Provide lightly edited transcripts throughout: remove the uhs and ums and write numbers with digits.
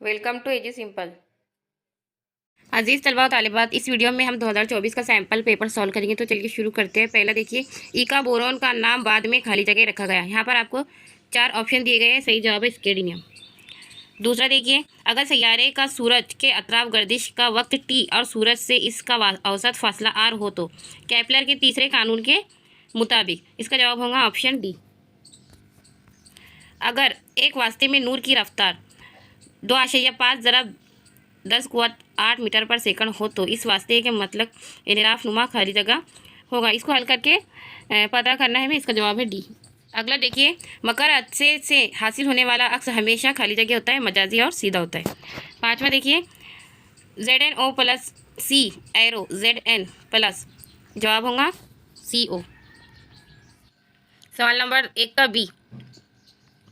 Welcome to AG simple. अजीज़ तलबा और तालिबात, इस वीडियो में हम 2024 का सैम्पल पेपर सॉल्व करेंगे। तो चलिए शुरू करते हैं। पहला देखिए, ई का बोरॉन का नाम बाद में खाली जगह रखा गया। यहाँ पर आपको 4 ऑप्शन दिए गए हैं। सही जवाब है स्केडिनियम। दूसरा देखिए, अगर सैयारे का सूरज के अतराफ गर्दिश का वक्त टी और सूरज से इसका औसत फासला आर हो तो केपलर के तीसरे कानून के मुताबिक इसका जवाब होगा ऑप्शन डी। अगर एक वास्ते में नूर की रफ्तार 2.5 ज़रब 10 क़ुव्वत 8 मीटर पर सेकंड हो तो इस वास्ते के मतलब इनराफ नुमा खाली जगह होगा। इसको हल करके पता करना है हमें। इसका जवाब है डी। अगला देखिए, मकर अच्छे से हासिल होने वाला अक्स हमेशा खाली जगह होता है, मजाजी और सीधा होता है। पाँचवा देखिए, ZNO प्लस सी एरो ZN प्लस, जवाब होगा CO। सवाल नंबर 1 का बी।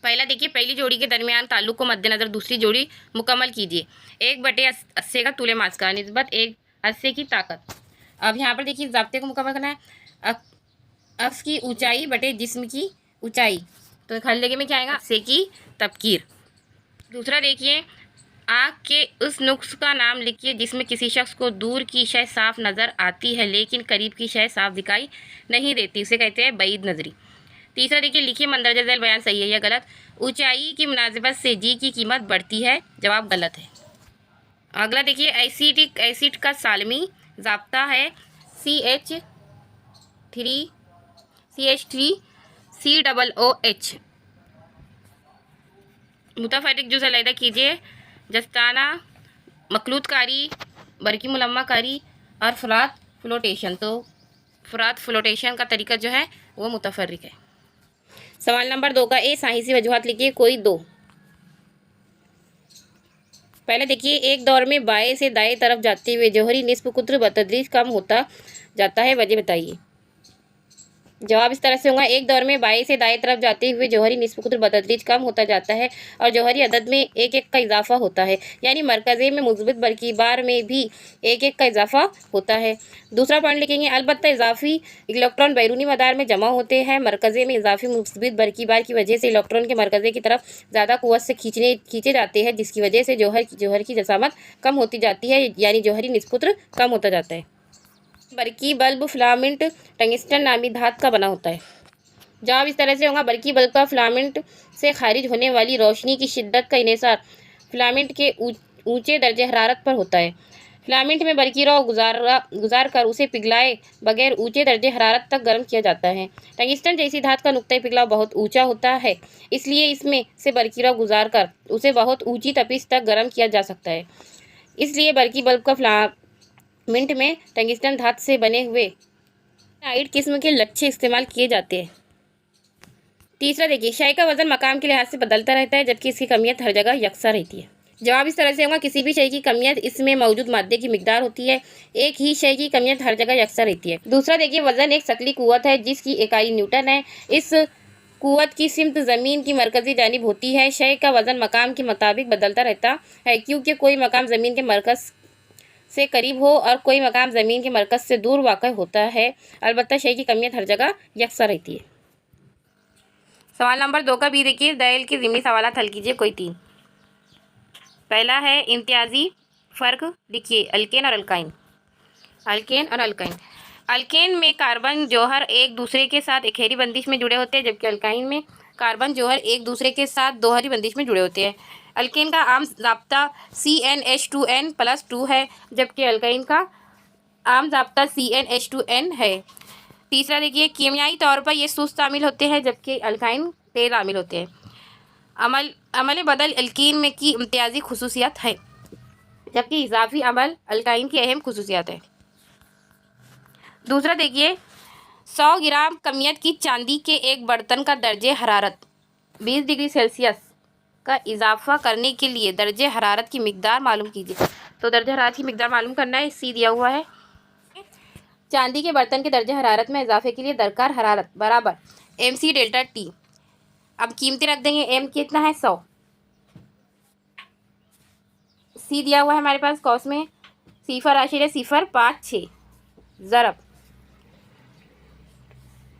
पहला देखिए, पहली जोड़ी के दरमियान ताल्लुक को मद्देनजर दूसरी जोड़ी मुकम्मल कीजिए। 1/80 का तूले मास का निस्बत 1/80 की ताकत। अब यहाँ पर देखिए ज़ाब्ते को मुकम्मल करना है। अक्स की ऊंचाई बटे जिस्म की ऊंचाई, तो खाली जगह में क्या आएगा? 80 की तबकीर। दूसरा देखिए, आँख के उस नुक्स का नाम लिखिए जिसमें किसी शख्स को दूर की शय साफ नज़र आती है लेकिन करीब की शय साफ दिखाई नहीं देती, उसे कहते हैं बईद नजरी। तीसरा देखिए, लिखिए मंदरजा झैल बयान सही है या गलत। ऊंचाई की मुनासिबत से जी की कीमत बढ़ती है, जवाब गलत है। अगला देखिए, एसिटिक एसिड का सालमी ज़ाब्ता है CH3COOH। मुतफरिक जुज़ अलहदा कीजिए। जस्ताना मखलूतकारी, बरकी मुलम्माकारी और फरात फ्लोटेशन। तो फरात फ्लोटेशन का तरीका जो है वो मुतफरिक है। सवाल नंबर 2 का ए, साइंसी वजूहात लिखिए कोई दो। पहले देखिए, एक दौर में बाएं से दाएं तरफ जाते हुए जौहरी निस्ब कुत्र बतदरीज कम होता जाता है, वजह बताइए। जवाब इस तरह से होगा, एक दौर में बाएं से दाएं तरफ जाते हुए जौहरी निस्ब कुत्र बतदरीज कम होता जाता है और जौहरी अदद में 1-1 का इजाफा होता है, यानी मरकज़े में मुस्बित बरकी बार में भी 1-1 का इजाफा होता है। दूसरा पॉइंट लिखेंगे, अलबत्ता इजाफी इलेक्ट्रॉन बैरूनी मदार में जमा होते हैं। मरकज़े में इजाफी मुस्बित बरकी बार की वजह से इलेक्ट्रॉन के मरकज़े की तरफ ज़्यादा कुव्वत से खींचे जाते हैं, जिसकी वजह से जौहर की जसामत कम होती जाती है, यानी जौहरी निस्बत कम होता जाता है। बरकी बल्ब फिलामेंट टंगस्टन नामी धात का बना होता है। जवाब इस तरह से होगा, बरकी बल्ब का फिलामेंट से खारिज होने वाली रोशनी की शिद्दत का इन्हिसार फिलामेंट के ऊंचे दर्जे हरारत पर होता है। फिलामेंट में बरकी रौ गुजार कर उसे पिघलाए बगैर ऊंचे दर्जे हरारत तक गर्म किया जाता है। टंगस्टन जैसी धात का नुक्ता पिघलाव बहुत ऊंचा होता है, इसलिए इसमें से बरकी रौ गुजार कर उसे बहुत ऊंची तपिश तक गर्म किया जा सकता है। इसलिए बरकी बल्ब का मिंट में टंगस्टन धात से बने हुए आइड किस्म के लच्छे इस्तेमाल किए जाते हैं। तीसरा देखिए, शय का वजन मकाम के लिहाज से बदलता रहता है जबकि इसकी कमियत हर जगह यकसा रहती है। जवाब इस तरह से होगा, किसी भी शय की कमियत इसमें मौजूद मादे की मिकदार होती है, एक ही शय की कमियत हर जगह यकसा रहती है। दूसरा देखिए, वजन एक शकली कुव्वत है जिसकी इकाई न्यूटन है। इस कुव्वत की सिमत ज़मीन की मरकजी जानिब होती है। शय का वजन मकाम के मुताबिक बदलता रहता है क्योंकि कोई मकाम ज़मीन के मरकज़ से करीब हो और कोई मकाम ज़मीन के मरकज़ से दूर वाक़ होता है। अलबत्ता शय की कमियत हर जगह यकसा रहती है। सवाल नंबर 2 का बी देखिए, दयल के ज़िमनी सवालात हल कीजिए कोई 3। पहला है इम्तियाजी फ़र्क लिखिए अल्केन और अल्काइन। अल्केन और अल्काइन, अल्केन में कार्बन जौहर एक दूसरे के साथ इकहरी बंदिश में जुड़े होते हैं, जबकि अल्काइन में कार्बन जौहर एक दूसरे के साथ दोहरी बंदिश में जुड़े होते हैं। अल्केन का आम ज़ाब्ता CnH2n+2 है, जबकि अल्काइन का आम ज़ाब्ता CnH2n है। तीसरा देखिए, कीमियाई तौर पर ये सुस्त अमील होते हैं जबकि अल्काइन तेज़ अमील होते हैं। अमल बदल अल्कीन में की इम्तियाजी खुसूसियत है, जबकि इजाफी अमल अल्काइन की अहम खुसूसियत है। दूसरा देखिए, 100 ग्राम कमियत की चांदी के एक बर्तन का दर्जे हरारत 20 डिग्री सेल्सियस का इजाफा करने के लिए दर्जे हरारत की मिकदार मालूम कीजिए। तो दर्जे हरारत की मिकदार मालूम करना है, सी दिया हुआ है। चांदी के बर्तन के दर्जे हरारत में इजाफे के लिए दरकार हरारत बराबर MC डेल्टा T। अब कीमतें रख देंगे, M कितना है 100, C दिया हुआ है हमारे पास कौस में, सिफर आशिर 0.56 ज़रब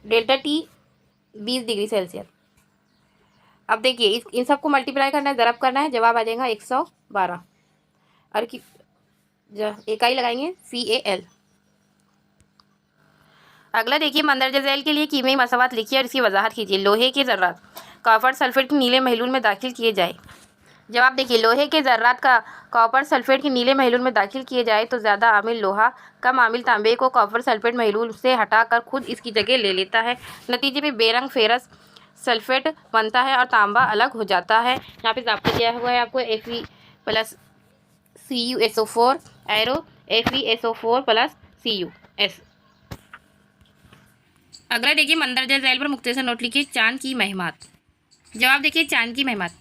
डेल्टा T 20 डिग्री सेल्सियस। अब देखिए इन सबको मल्टीप्लाई करना है, ज़रब करना है, जवाब आ जाएगा 112। और की इकाई लगाएंगे CAL। अगला देखिए मंदरजा झैल के लिए कीमियाई मसावात लिखिए और इसकी वजाहत कीजिए। लोहे के ज़र्रात कॉपर सल्फेट के नीले महलूल में दाखिल किए जाए। जवाब देखिए लोहे के ज़र्रात का कॉपर सल्फेट के नीले महलूल में दाखिल किए जाए तो ज़्यादा आमिल लोहा कम आमिल तांबे को कॉपर सल्फेट महलूल से हटाकर खुद इसकी जगह ले लेता है। नतीजे में बेरंग फेरस सल्फेट बनता है और तांबा अलग हो जाता है। यहाँ पे आपको दिया हुआ है आपको Fe plus CuSO4 arrow FeSO4 plus CuS। अगला देखिए मंदरजा झैल पर मुख्तसर नोट लिखिए। चांद की महमात। जवाब देखिए चांद की महमात।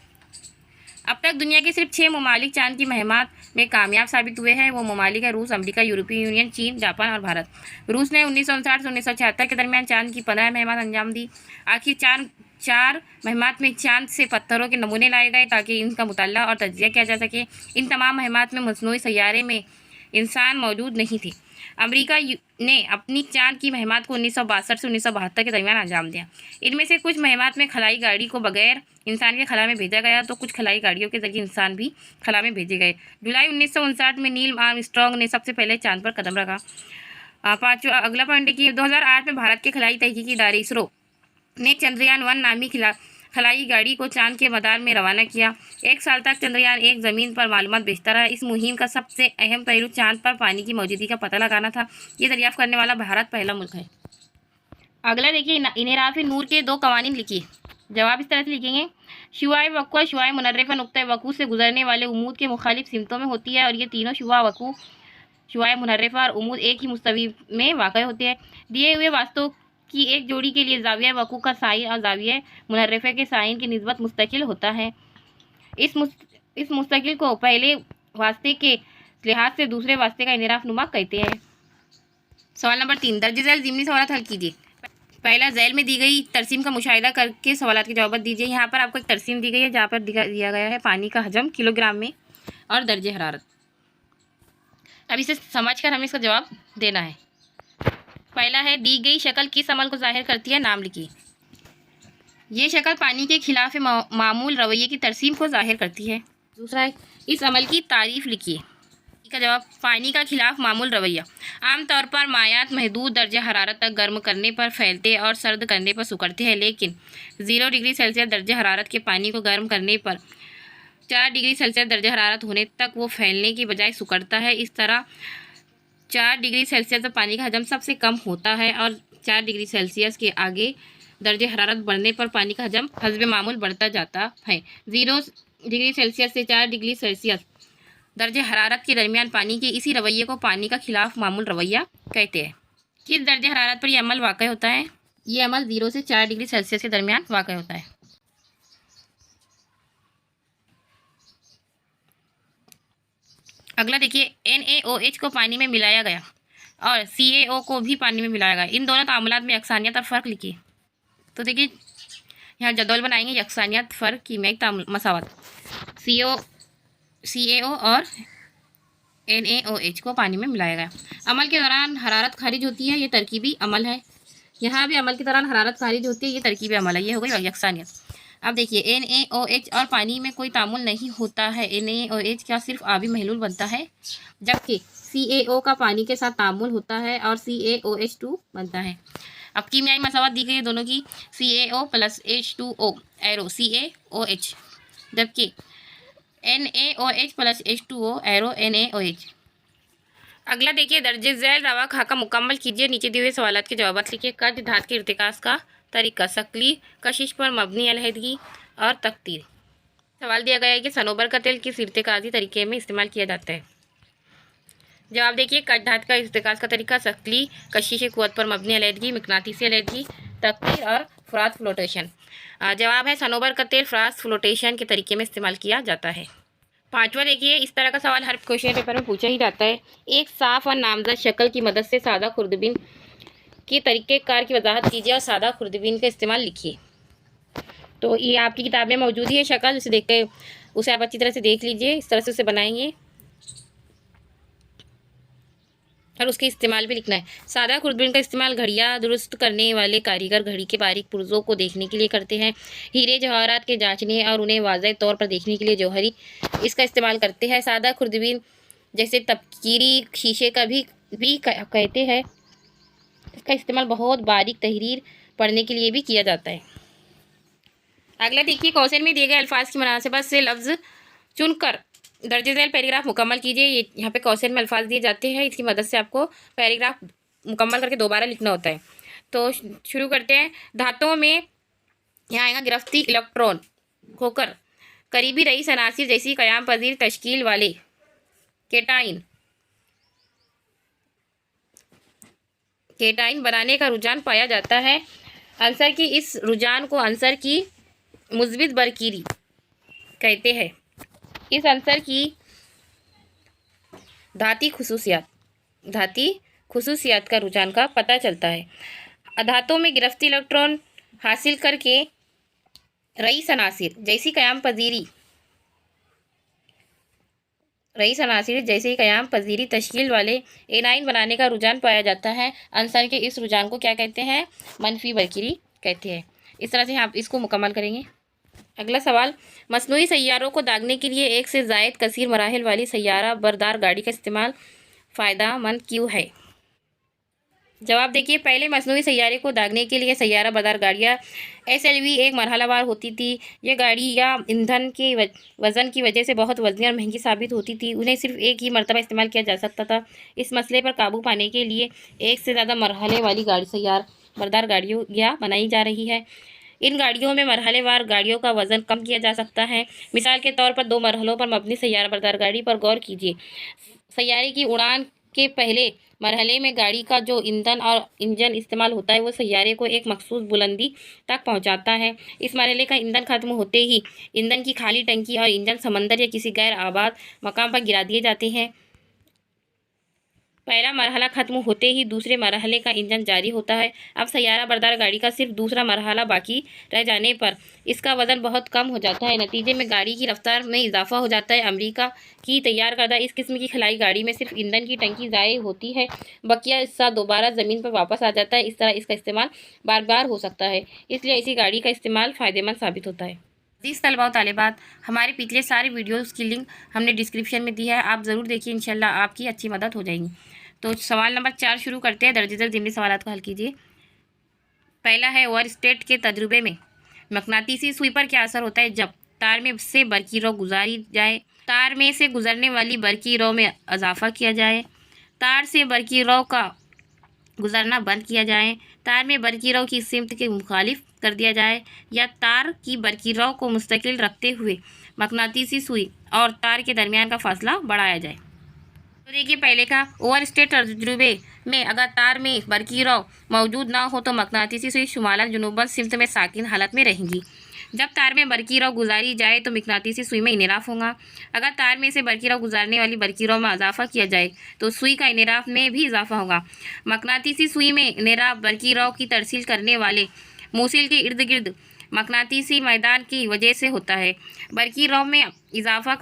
अब तक दुनिया के सिर्फ 6 ममालिक चांद की महमात में कामयाब साबित हुए हैं। वो ममालिक है रूस, अमेरिका, यूरोपीय यूनियन, चीन, जापान और भारत। रूस ने 1959 से 1976 के दरमियान चांद की 15 महमात अंजाम दी। आखिर चार महमात में चांद से पत्थरों के नमूने लाए गए ताकि इनका मुताला और तज्जिया किया जा सके। इन तमाम महमात में मसनूई सैयारे में इंसान मौजूद नहीं थे। अमेरिका ने अपनी चांद की महमात को 1962 से 1972 के दरमियान अंजाम दिया। इनमें से कुछ महमात में खलाई गाड़ी को बगैर इंसान के खला में भेजा गया तो कुछ खलाई गाड़ियों के जरिए इंसान भी खला में भेजे गए। जुलाई 1959 में नील आर्मस्ट्रांग ने सबसे पहले चांद पर कदम रखा। पाँचवा अगला पॉइंट है कि 2008 में भारत के खलाई तहकीकी इदारे इसरो ने चंद्रयान 1 नामी खलाई गाड़ी को चांद के मदार में रवाना किया। 1 साल तक चंद्रयान 1 ज़मीन पर मालूमात भेजता रहा। इस मुहिम का सबसे अहम पहलू चांद पर पानी की मौजूदगी का पता लगाना था। ये दरियाफ्त करने वाला भारत पहला मुल्क है। अगला देखिए इनराफ़ नूर के 2 कवानीन लिखिए। जवाब इस तरह से लिखेंगे। शुआए वक़्वा शुआए मुनर्रिफ़ा नुक्ता वक़ू से गुजरने वाले उमूद के मुखालिफ सिमतों में होती है और ये तीनों शुआ वक़ू शुआए मुनर्रिफ़ा और उमूद एक ही मुस्तवी में वाक़ होते हैं। दिए हुए वास्तव की एक जोड़ी के लिए ज़ाविया वक़ू का साइन और ज़ाविया मुनर्रिफ़ा के साइन की निस्बत मुस्तकिल होता है। इस मुस्तकिल को पहले वास्ते के लिहाज से दूसरे वास्ते का इनराफ़ नुमा कहते हैं। सवाल नंबर 3 दर्ज झैल ज़िमनी सवाल हल कीजिए। पहला झैल में दी गई तरसीम का मुशाहिदा करके सवाल के जवाब दीजिए। यहाँ पर आपको एक तरसीम दी गई है जहाँ पर दिया गया है पानी का हजम किलोग्राम में और दर्जे हरारत। अब इसे समझकर हमें इसका जवाब देना है। पहला है दी गई शक्ल किस अमल को जाहिर करती है, नाम लिखिए। ये शक्ल पानी के खिलाफ मामूल रवैये की तरसीम को जाहिर करती है। दूसरा है इस अमल की तारीफ लिखिए। का जवाब पानी का खिलाफ मामूल रवैया आमतौर पर मायात महदूद दर्जा हरारत तक गर्म करने पर फैलते और सर्द करने पर सुकड़ते हैं, लेकिन 0 डिग्री सेल्सियस दर्जा हरारत के पानी को गर्म करने पर 4 डिग्री सेल्सियस दर्जा हरारत होने तक वो फैलने की बजाय सुकड़ता है। इस तरह 4 डिग्री सेल्सियस पर पानी का हजम सबसे कम होता है और 4 डिग्री सेल्सियस के आगे दर्जे हरारत बढ़ने पर पानी का हजम हस्बे मामूल बढ़ता जाता है। 0 डिग्री सेल्सियस से 4 डिग्री सेल्सियस दर्जे हरारत के दरमियान पानी के इसी रवैये को पानी का खिलाफ मामूल रवैया कहते हैं। किस दर्जे हरारत पर यह अमल वाक़ होता है? ये अमल 0 से 4 डिग्री सेल्सियस के दरमियान वाक़ होता है। अगला देखिए NaOH को पानी में मिलाया गया और CaO को भी पानी में मिलाया गया। इन दोनों तामुलात में यकसानियत और फ़र्क लिखिए। तो देखिए यहाँ जदौल बनाएंगे यकसानियत फ़र्क कीमियाई मसावत। CaO और NaOH को पानी में मिलाया गया। अमल के दौरान हरारत खारिज होती है, ये तरकीबी अमल है। यहाँ भी अमल के दौरान हरारत खारिज होती है, ये तरकीबी अमल है। ये हो गई यकसानियत। अब देखिए NaOH और पानी में कोई तामुल नहीं होता है। NaOH का सिर्फ आबी महलूल बनता है, जबकि CaO का पानी के साथ तामुल होता है और CaOH2 बनता है। अब कीमियाई मसावत दी गई है दोनों की। CaO plus H2O arrow CaOH, जबकि NaOH plus H2O arrow NaOH। अगला देखिए दर्जे झैल रवा खाका मुकम्मल कीजिए। नीचे दिए हुए सवालात के जवाब लिखिए। कर्ज धात के इर्तिकास का तरीका शक्ली कशिश पर मबनी अलहदगी और तकतीर। सवाल दिया गया है कि सनोबर का तेल किस इर्तिकाजी तरीके में इस्तेमाल किया जाता है। जवाब देखिए कर्ज धात का इर्तिकास का तरीका शक्ली कशिश कुव्वत पर मबनी अलहदगी, मकनातीसी अलहदगी, तकतीर और फ्रास्ट फ्लोटेशन। जवाब है सनोबर का तेल फ्रास्ट फ्लोटेशन के तरीके में इस्तेमाल किया जाता है। पांचवा देखिए इस तरह का सवाल हर क्वेश्चन पेपर में पूछा ही जाता है। एक साफ और नामजद शक्ल की मदद से सादा खुर्दबीन के तरीक़ेकार की वजाहत कीजिए और सादा खुर्दबीन का इस्तेमाल लिखिए। तो ये आपकी किताब में मौजूद ही है शक्ल, उसे देख के उसे आप अच्छी तरह से देख लीजिए। इस तरह से उसे बनाएंगे। और उसके इस्तेमाल भी लिखना है। सादा खुर्दबीन का इस्तेमाल घड़ियाँ दुरुस्त करने वाले कारीगर घड़ी के बारीक पुर्जों को देखने के लिए करते हैं। हीरे जवाहरात के जांचने और उन्हें वाज़ेह तौर पर देखने के लिए जौहरी इसका इस्तेमाल करते हैं। सादा खुर्दबीन जैसे तपकीरी शीशे का भी कहते हैं, इसका इस्तेमाल बहुत बारीक तहरीर पढ़ने के लिए भी किया जाता है। अगला देखिए, क्वेश्चन में दिए गए अल्फाज की मुनासिबत से लफ्ज़ चुनकर दर्ज झेल पैराग्राफ मुकम्मल कीजिए। ये यहाँ पे क्वेश्चन में अल्फाज दिए जाते हैं, इसकी मदद से आपको पैराग्राफ मुकम्मल करके दोबारा लिखना होता है। तो शुरू करते हैं। धातुओं में यहाँ आएगा गिरफ्ती इलेक्ट्रॉन होकर करीबी रईस अनासिर जैसी क़याम पजीर तश्कील वाले केटाइन बनाने का रुझान पाया जाता है। अंसर की इस रुझान को अंसर की मुस्बित बरकीरी कहते हैं। इस अंसर की धाती खुसूसियात का रुझान का पता चलता है। धातुओं में गिरफ्ती इलेक्ट्रॉन हासिल करके रईस अनासिर जैसी क़याम पजीरी तश्कील वाले एनाइन बनाने का रुझान पाया जाता है। अंसर के इस रुझान को क्या कहते हैं? मनफी बरकीरी कहते हैं। इस तरह से आप इसको मुकम्मल करेंगे। अगला सवाल, मसनूई सैयारों को दागने के लिए एक से ज़ायद कसीर मराहिल वाली सैयारा बरदार गाड़ी का इस्तेमाल फ़ायदेमंद क्यों है? जवाब देखिए, पहले मसनूई सैयारे को दागने के लिए सैयारा बरदार गाड़ियाँ SLV एक मरहलावार होती थी। ये गाड़ियाँ ईंधन के वज़न की वजह से बहुत वज़नी और महंगी साबित होती थी। उन्हें सिर्फ एक ही मरतबा इस्तेमाल किया जा सकता था। इस मसले पर काबू पाने के लिए एक से ज़्यादा मरहले वाली सैयारा बरदार गाड़ियाँ बनाई जा रही है। इन गाड़ियों में मरहलेवार गाड़ियों का वज़न कम किया जा सकता है। मिसाल के तौर पर 2 मरहलों पर मबनी सैयारा बरदार गाड़ी पर गौर कीजिए। सैयारे की उड़ान के पहले मरहले में गाड़ी का जो ईंधन और इंजन इस्तेमाल होता है वो सैयारे को एक मखसूस बुलंदी तक पहुंचाता है। इस मरहले का ईंधन खत्म होते ही ईंधन की खाली टंकी और इंजन समंदर या किसी गैर आबाद मकाम पर गिरा दिए जाते हैं। पहला मरहला ख़त्म होते ही दूसरे मरहले का इंजन जारी होता है। अब सैयारा बरदार गाड़ी का सिर्फ दूसरा मरहला बाकी रह जाने पर इसका वज़न बहुत कम हो जाता है। नतीजे में गाड़ी की रफ्तार में इजाफा हो जाता है। अमेरिका की तैयार करदा इस किस्म की खिलाई गाड़ी में सिर्फ ईंधन की टंकी ज़ाये होती है, बकिया हिस्सा दोबारा ज़मीन पर वापस आ जाता है। इस तरह इसका इस्तेमाल बार बार हो सकता है, इसलिए इसी गाड़ी का इस्तेमाल फ़ायदेमंद साबित होता है। अज़ीज़ तलबा व तालिबात, हमारे पिछले सारे वीडियोज़ की लिंक हमने डिस्क्रिप्शन में दी है, आप ज़रूर देखिए, इंशाल्लाह आपकी अच्छी मदद हो जाएगी। तो सवाल नंबर 4 शुरू करते हैं। दर्ज झेल ज़िमनी सवालात को हल कीजिए। पहला है, ओवर स्टेट के तजुर्बे में मकनातीसी सुई पर क्या असर होता है जब तार में से बरकी रो गुजारी जाए? तार में से गुजरने वाली बरकी रो में इजाफा किया जाए, तार से बरकी रो का गुजरना बंद किया जाए, तार में बरकी रो की सिमत के मुखालिफ कर दिया जाए, या तार की बरकी रो को मुस्तकिल रखते हुए मकनातीसी सुई और तार के दरमियान का फासला बढ़ाया जाए। तो देखिए, पहले का ओवर स्टेट तजुर्बे में अगर तार में बरकी रो मौजूद ना हो तो मकनातीसी सुई शुमालन जुनूबन सिमत में साकिन हालत में रहेंगी। जब तार में बरकी रो गुजारी जाए तो मकनातीसी सुई में इनराफ होगा। अगर तार में से बरकी रो गुजारने वाली बरकी रो में इजाफा किया जाए तो सुई का इनराफ में भी इजाफा होगा। मकनातीसी सुई में इनराफ बरकी रो की तरसील करने वाले मूसिल के इर्द गिर्द मकनातीसी मैदान की वजह से होता है। बरकी रो में इजाफा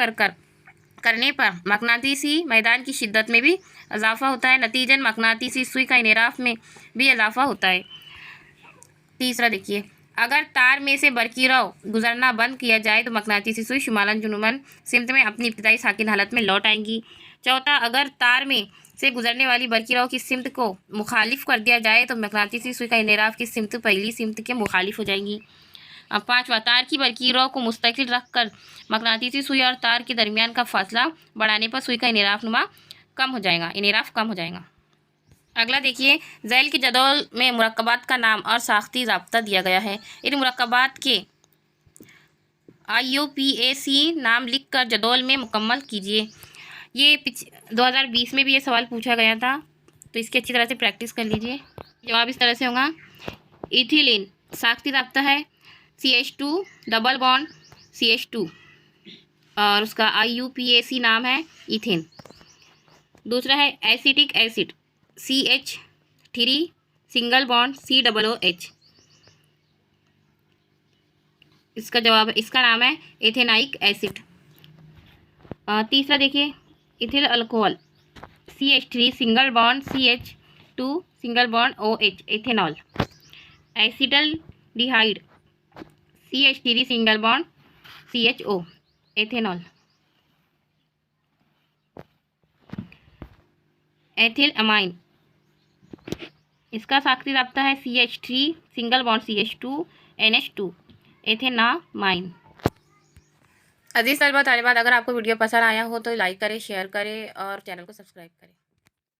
करने पर मकनातीसी मैदान की शिद्दत में भी इजाफा होता है। नतीजन मकनातीसी सुई का इनराफ में भी इजाफा होता है। तीसरा देखिए, अगर तार में से बरकी रो गुजरना बंद किया जाए तो मकनातीसी सुई शुमालन जुनूबन सिमत में अपनी इब्तिदाई साकिन हालत में लौट आएंगी। चौथा, अगर तार में से गुजरने वाली बरकी रो की सिमत को मुखालिफ कर दिया जाए तो मकनातीसी सुई का इनराफ की सिमत पहली सिमत के मुखालिफ हो जाएंगी। अब पाँचवा, तार की बरकी रो को मुस्तकिल रखकर मकनातीसी सुई और तार के दरमियान का फासला बढ़ाने पर सुई का इनराफ कम हो जाएगा। अगला देखिए, झैल की जदौल में मुरक्कबात का नाम और साख्ती ज़ाब्ता दिया गया है। इन मुरक्कबात के IUPAC नाम लिख कर जदौल में मुकम्मल कीजिए। ये 2020 में भी ये सवाल पूछा गया था, तो इसकी अच्छी तरह से प्रैक्टिस कर लीजिए। जवाब इस तरह से होगा। इथिलीन साख्ती ज़ाब्ता है CH2 डबल बॉन्ड CH2 और उसका IUPAC नाम है इथेन। दूसरा है acetic acid CH3 single bond COOH, इसका नाम है एथेनाइक एसिड। तीसरा देखिए, ethyl alcohol CH3 single bond CH2 single bond OH ethanol. Acetaldehyde CH3 single bond CHO ethanol. Ethyl amine, इसका साक्षी राब्ता है CH3 single bond CH2 NH2 एथेनामाइन। अजीज तलबा तालिबात, अगर आपको वीडियो पसंद आया हो तो लाइक करें, शेयर करें और चैनल को सब्सक्राइब करें।